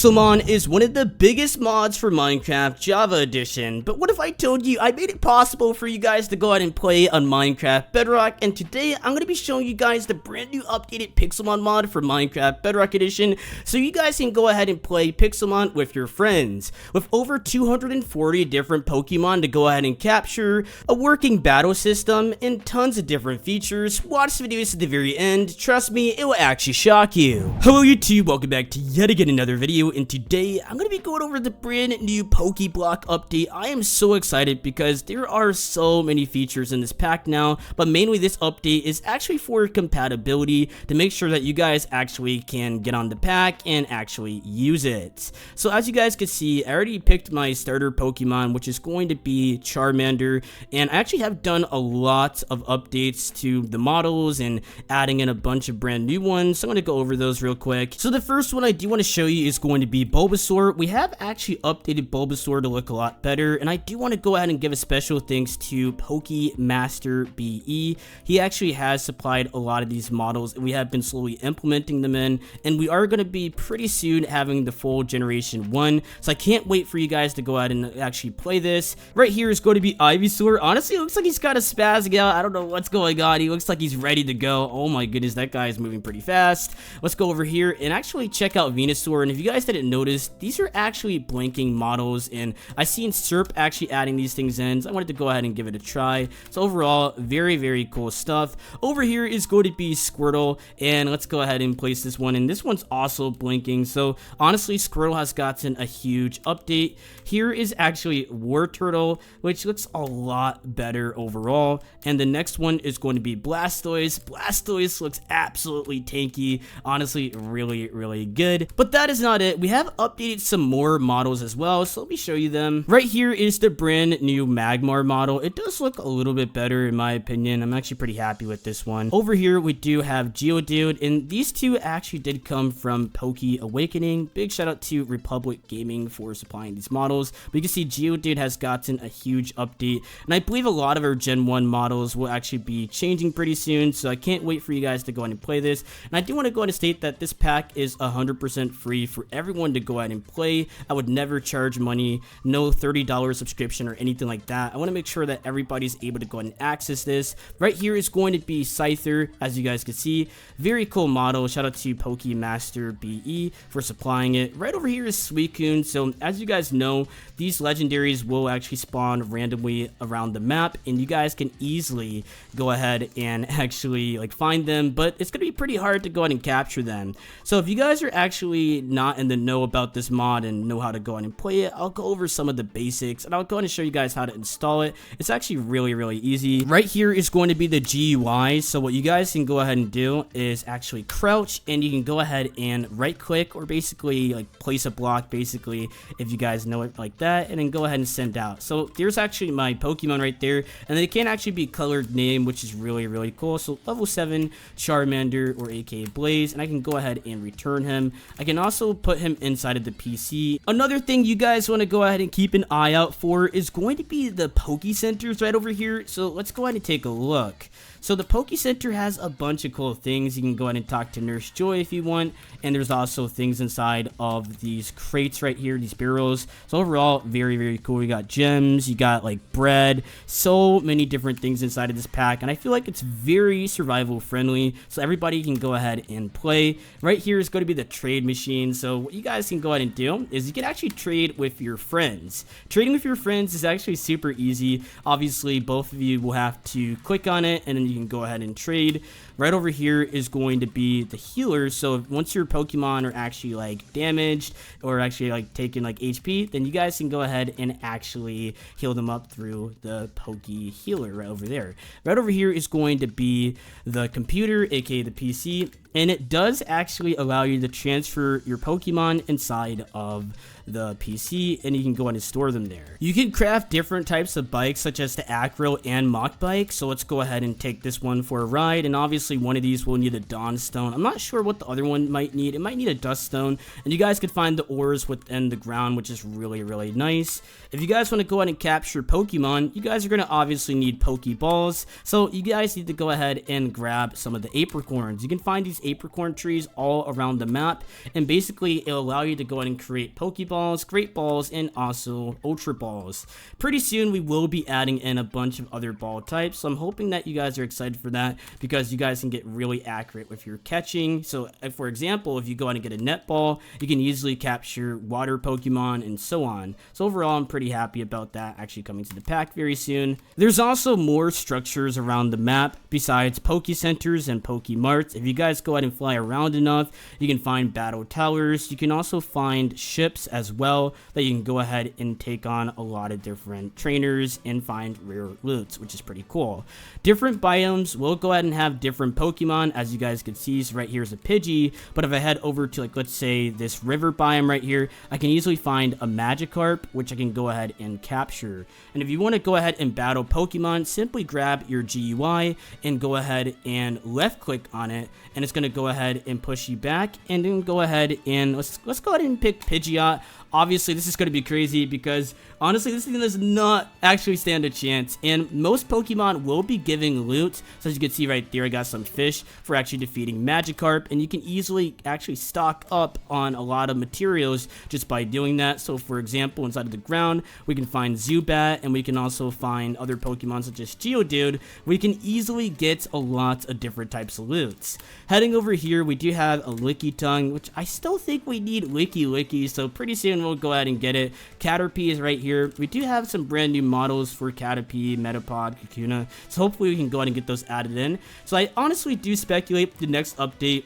Pixelmon is one of the biggest mods for Minecraft Java Edition, but what if I told you I made it possible for you guys to go ahead and play on Minecraft Bedrock, and today I'm going to be showing you guys the brand new updated Pixelmon mod for Minecraft Bedrock Edition, so you guys can go ahead and play Pixelmon with your friends. With over 240 different Pokemon to go ahead and capture, a working battle system, and tons of different features, watch the videos to the very end. Trust me, it will actually shock you. Hello YouTube, welcome back to yet again another video, and today I'm going to be going over the brand new PokeBlock update. I am so excited because there are so many features in this pack now, but mainly this update is actually for compatibility to make sure that you guys actually can get on the pack and actually use it. So as you guys can see, I already picked my starter Pokemon, which is going to be Charmander, and I actually have done a lot of updates to the models and adding in a bunch of brand new ones, so I'm going to go over those real quick. So the first one I do want to show you is going to be Bulbasaur. We have actually updated Bulbasaur to look a lot better, and I do want to go ahead and give a special thanks to Pokey Master BE. He actually has supplied a lot of these models, and we have been slowly implementing them in, and we are going to be pretty soon having the full Generation 1, so I can't wait for you guys to go ahead and actually play this. Right here is going to be Ivysaur. Honestly, it looks like he's kind of spazzing out. I don't know what's going on. He looks like he's ready to go. Oh my goodness, that guy is moving pretty fast. Let's go over here and actually check out Venusaur, and if you guys didn't notice, these are actually blinking models, and I seen Serp actually adding these things in, so I wanted to go ahead and give it a try. So overall, very cool stuff. Over here is going to be Squirtle, and let's go ahead and place this one, and this one's also blinking. So honestly, Squirtle has gotten a huge update. Here is actually Wartortle, which looks a lot better overall, and the next one is going to be Blastoise. Blastoise looks absolutely tanky, honestly really good. But that is not it. We have updated some more models as well, so let me show you them. Right here is the brand new Magmar model. It does look a little bit better in my opinion. I'm actually pretty happy with this one. Over here we do have Geodude, and these two actually did come from Poke Awakening. Big shout out to Republic Gaming for supplying these models. But you can see Geodude has gotten a huge update, and I believe a lot of our Gen 1 models will actually be changing pretty soon, so I can't wait for you guys to go ahead and play this. And I do want to go ahead and state that this pack is 100% free for everyone to go ahead and play. I would never charge money, no $30 subscription or anything like that. I want to make sure that everybody's able to go ahead and access this. Right here is going to be Scyther, as you guys can see. Very cool model. Shout out to Pokey Master BE for supplying it. Right over here is Suicune. So as you guys know, these legendaries will actually spawn randomly around the map, and you guys can easily go ahead and actually find them, but it's gonna be pretty hard to go ahead and capture them. So if you guys are actually not in the know about this mod and know how to go ahead and play it, I'll go over some of the basics, and I'll go ahead and show you guys how to install it. It's actually really easy. Right here is going to be the GUI. So what you guys can go ahead and do is actually crouch, and you can go ahead and right click, or basically place a block, basically, if you guys know it like that, and then go ahead and send out. So there's actually my Pokemon right there, and they can actually be colored name, which is really cool. So level 7 Charmander, or aka Blaze, and I can go ahead and return him. I can also put him inside of the PC. Another thing you guys want to go ahead and keep an eye out for is going to be the Pokey Centers right over here. So let's go ahead and take a look. So the Pokey Center has a bunch of cool things. You can go ahead and talk to Nurse Joy if you want, and there's also things inside of these crates right here, these barrels. So overall, very cool. You got gems, you got bread, so many different things inside of this pack, and I feel like it's very survival friendly, so everybody can go ahead and play. Right here is going to be the trade machine. So what you guys can go ahead and do is you can actually trade with your friends. Trading with your friends is actually super easy. Obviously, both of you will have to click on it, and then you can go ahead and trade. Right over here is going to be the healers. So once your Pokemon are actually damaged, or actually taking HP, then you guys can go ahead and actually heal them up through the Pokey Healer right over there. Right over here is going to be the computer, aka the PC, and it does actually allow you to transfer your Pokemon inside of the PC, and you can go ahead and store them there. You can craft different types of bikes, such as the Acro and Mach bike. So let's go ahead and take take this one for a ride, and obviously one of these will need a Dawn Stone. I'm not sure what the other one might need. It might need a Dust Stone, and you guys could find the ores within the ground, which is really, really nice. If you guys want to go ahead and capture Pokemon, you guys are going to obviously need Pokeballs, so you guys need to go ahead and grab some of the apricorns. You can find these apricorn trees all around the map, and basically it'll allow you to go ahead and create Pokeballs, Great Balls, and also Ultra Balls. Pretty soon we will be adding in a bunch of other ball types, so I'm hoping that you guys are excited for that, because you guys can get really accurate with your catching. So for example, if you go ahead and get a net ball, you can easily capture water Pokemon and so on. So overall, I'm pretty happy about that actually coming to the pack very soon. There's also more structures around the map besides Pokey Centers and Pokemarts. If you guys go ahead and fly around enough, you can find battle towers. You can also find ships as well that you can go ahead and take on a lot of different trainers and find rare loots, which is pretty cool. Different biomes will go ahead and have different Pokemon, as you guys can see. So right here is a Pidgey, but if I head over to, like, let's say this river biome right here, I can easily find a Magikarp, which I can go ahead and capture. And if you want to go ahead and battle Pokemon, simply grab your GUI and go ahead and left click on it, and it's going to go ahead and push you back, and then go ahead and let's go ahead and pick Pidgeot. Obviously, this is going to be crazy because, honestly, this thing does not actually stand a chance, and most Pokemon will be giving loot. So as you can see right there, I got some fish for actually defeating Magikarp, and you can easily actually stock up on a lot of materials just by doing that. So for example, inside of the ground, we can find Zubat, and we can also find other Pokemon such as Geodude. We can easily get a lot of different types of loots. Heading over here, we do have a Lickitung, which I still think we need Licky, so pretty soon we'll go ahead and get it. Caterpie is right here. We do have some brand new models for Caterpie, Metapod, Kakuna, so hopefully we can go ahead and get those added in. So I honestly do speculate the next update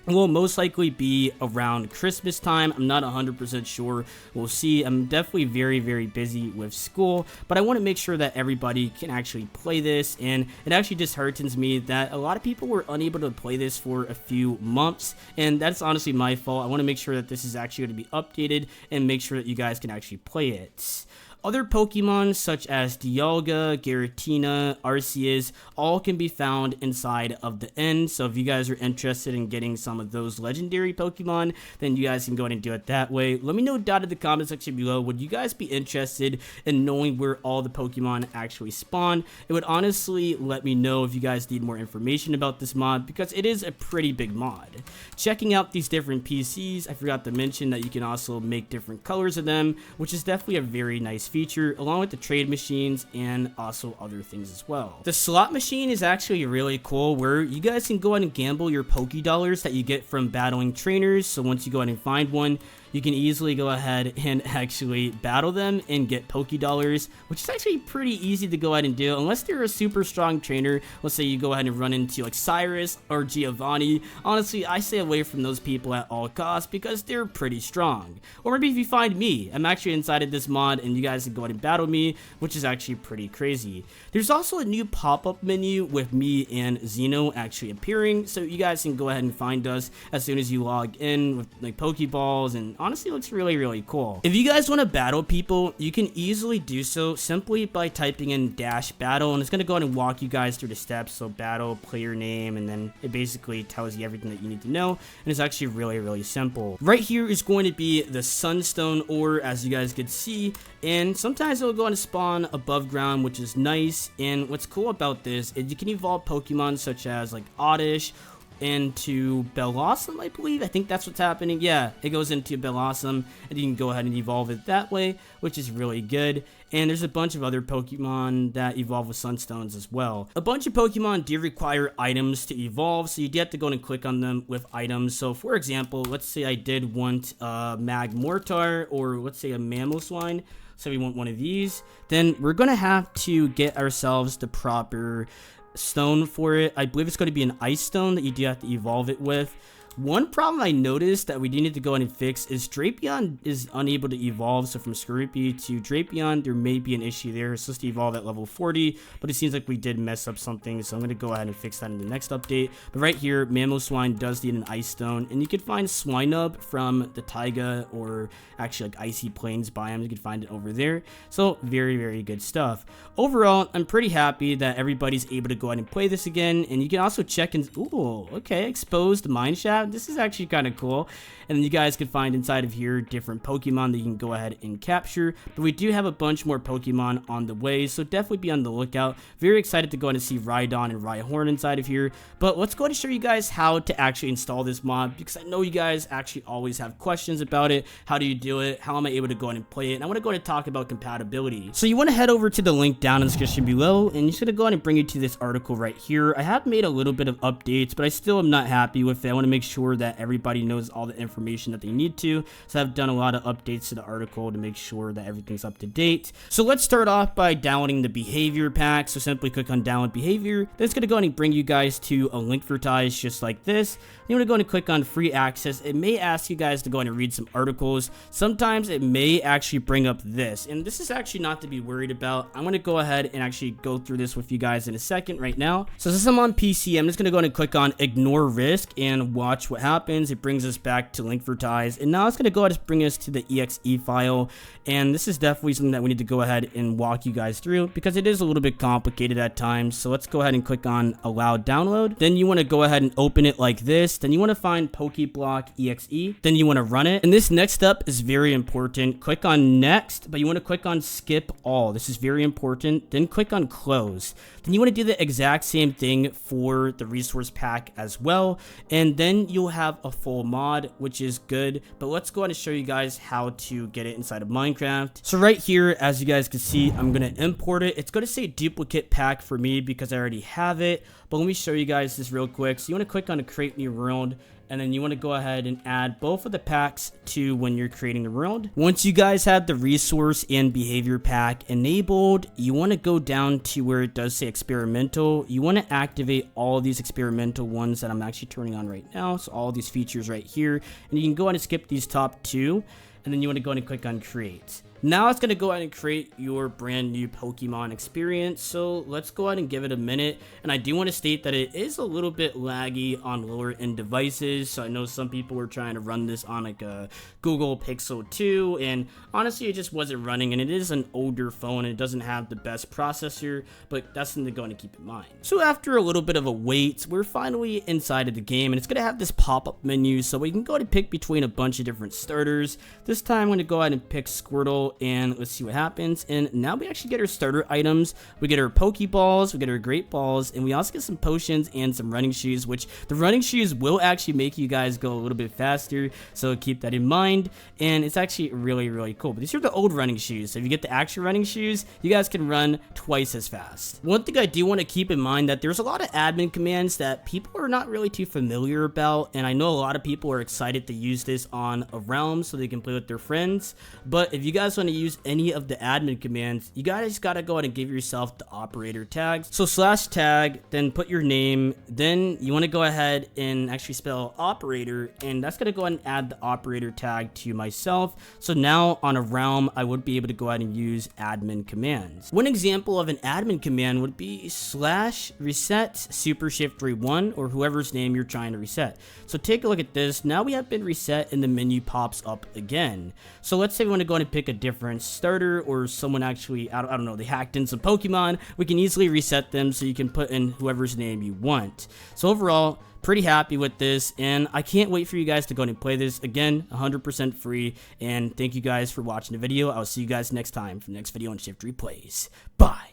will most likely be around Christmas time. I'm not 100% sure. We'll see. I'm definitely very, very busy with school, but I want to make sure that everybody can actually play this, and it actually disheartens me that a lot of people were unable to play this for a few months, and that's honestly my fault. I want to make sure that this is actually going to be updated and make sure that you guys can actually play it. Other Pokemon such as Dialga, Giratina, Arceus, all can be found inside of the end. So if you guys are interested in getting some of those legendary Pokemon, then you guys can go ahead and do it that way. Let me know down in the comment section below, would you guys be interested in knowing where all the Pokemon actually spawn? It would honestly let me know if you guys need more information about this mod, because it is a pretty big mod. Checking out these different PCs, I forgot to mention that you can also make different colors of them, which is definitely a very nice feature, along with the trade machines and also other things as well. The slot machine is actually really cool, where you guys can go ahead and gamble your Poké Dollars that you get from battling trainers. So once you go ahead and find one, you can easily go ahead and actually battle them and get Poké Dollars, which is actually pretty easy to go ahead and do, unless they're a super strong trainer. Let's say you go ahead and run into like Cyrus or Giovanni. Honestly, I stay away from those people at all costs because they're pretty strong. Or maybe if you find me, I'm actually inside of this mod and you guys can go ahead and battle me, which is actually pretty crazy. There's also a new pop-up menu with me and Xeno actually appearing, so you guys can go ahead and find us as soon as you log in with like Pokeballs, and honestly, it looks really, really cool. If you guys want to battle people, you can easily do so simply by typing in -battle, and it's going to go ahead and walk you guys through the steps. So battle, player name, and then it basically tells you everything that you need to know, and it's actually really, really simple. Right here is going to be the Sunstone ore, as you guys could see, and sometimes it'll go and spawn above ground, which is nice. And what's cool about this is you can evolve Pokemon such as like Oddish into Bellossom, I believe. I think that's what's happening. Yeah, it goes into Bellossom, and you can go ahead and evolve it that way, which is really good. And there's a bunch of other Pokemon that evolve with Sunstones as well. A bunch of Pokemon do require items to evolve, so you do have to go and click on them with items. So for example, let's say I did want a Magmortar, or let's say a Mamoswine. So we want one of these. Then we're gonna have to get ourselves the proper stone for it. I believe it's going to be an ice stone that you do have to evolve it with. One problem I noticed that we do need to go in and fix is Drapion is unable to evolve. So from Scorpy to Drapion, there may be an issue there. It's supposed to evolve at level 40, but it seems like we did mess up something. So I'm going to go ahead and fix that in the next update. But right here, Mamoswine does need an Ice Stone, and you can find Swinub from the Taiga or actually like Icy Plains biomes. You can find it over there. So very, very good stuff. Overall, I'm pretty happy that everybody's able to go ahead and play this again. And you can also check in. Ooh, okay, exposed mineshaft. This is actually kind of cool. And then you guys can find inside of here different Pokemon that you can go ahead and capture. But we do have a bunch more Pokemon on the way, so definitely be on the lookout. Very excited to go ahead and see Rhydon and Rhyhorn inside of here. But let's go ahead and show you guys how to actually install this mod, because I know you guys actually always have questions about it. How do you do it? How am I able to go ahead and play it? And I want to go ahead and talk about compatibility. So you want to head over to the link down in the description below, and it's going to go ahead and bring you to this article right here. I have made a little bit of updates, but I still am not happy with it. I want to make sure that everybody knows all the information that they need to. So I've done a lot of updates to the article to make sure that everything's up to date. So let's start off by downloading the behavior pack. So simply click on download behavior. Then it's going to go ahead and bring you guys to a link advertise just like this. You want to go ahead and click on free access. It may ask you guys to go ahead and read some articles. Sometimes it may actually bring up this, and this is actually not to be worried about. I'm going to go ahead and actually go through this with you guys in a second right now. So since I'm on PC, I'm just going to go ahead and click on ignore risk and watch what happens. It brings us back to link advertise, and now it's going to go ahead and bring us to the exe file. And this is definitely something that we need to go ahead and walk you guys through, because it is a little bit complicated at times. So let's go ahead and click on allow download. Then you want to go ahead and open it like this. Then you want to find PokeBlock exe. Then you want to run it. And this next step is very important. Click on next, but you want to click on skip all. This is very important. Then click on close. Then you want to do the exact same thing for the resource pack as well. And then you'll have a full mod, which is good. But let's go ahead and show you guys how to get it inside of Minecraft. So right here, as you guys can see, I'm going to import it. It's going to say duplicate pack for me because I already have it. But let me show you guys this real quick. So you want to click on create new world, and then you want to go ahead and add both of the packs to when you're creating the world. Once you guys have the resource and behavior pack enabled, you want to go down to where it does say experimental. You want to activate all of these experimental ones that I'm actually turning on right now. So all these features right here, and you can go ahead and skip these top two, and then you want to go ahead and click on create. Now it's going to go ahead and create your brand new Pokemon experience. So let's go ahead and give it a minute. And I do want to state that it is a little bit laggy on lower end devices. So I know some people were trying to run this on like a Google Pixel 2, and honestly it just wasn't running. And it is an older phone and it doesn't have the best processor, but that's something to go ahead and keep in mind. So after a little bit of a wait, we're finally inside of the game, and it's going to have this pop-up menu. So we can go ahead and pick between a bunch of different starters. This time I'm going to go ahead and pick Squirtle, and let's see what happens. And now we actually get our starter items. We get our Pokeballs, we get our Great Balls, and we also get some potions and some running shoes, which the running shoes will actually make you guys go a little bit faster, so keep that in mind. And it's actually really, really cool. But these are the old running shoes, so if you get the actual running shoes, you guys can run twice as fast. One thing I do want to keep in mind that there's a lot of admin commands that people are not really too familiar about, and I know a lot of people are excited to use this on a realm so they can play with their friends. But if you guys want to use any of the admin commands, you guys gotta go ahead and give yourself the operator tags. So /tag, then put your name, then you want to go ahead and actually spell operator, and that's gonna go ahead and add the operator tag to myself. So now on a realm, I would be able to go ahead and use admin commands. One example of an admin command would be /reset Supershiftery 1, or whoever's name you're trying to reset. So take a look at this. Now we have been reset and the menu pops up again. So let's say we want to go ahead and pick a different starter, or someone actually, I don't know, they hacked in some Pokemon. We can easily reset them, so you can put in whoever's name you want. So overall, pretty happy with this, and I can't wait for you guys to go and play this. Again, 100% free, and thank you guys for watching the video. I'll see you guys next time for the next video on Shiftery Plays. Bye!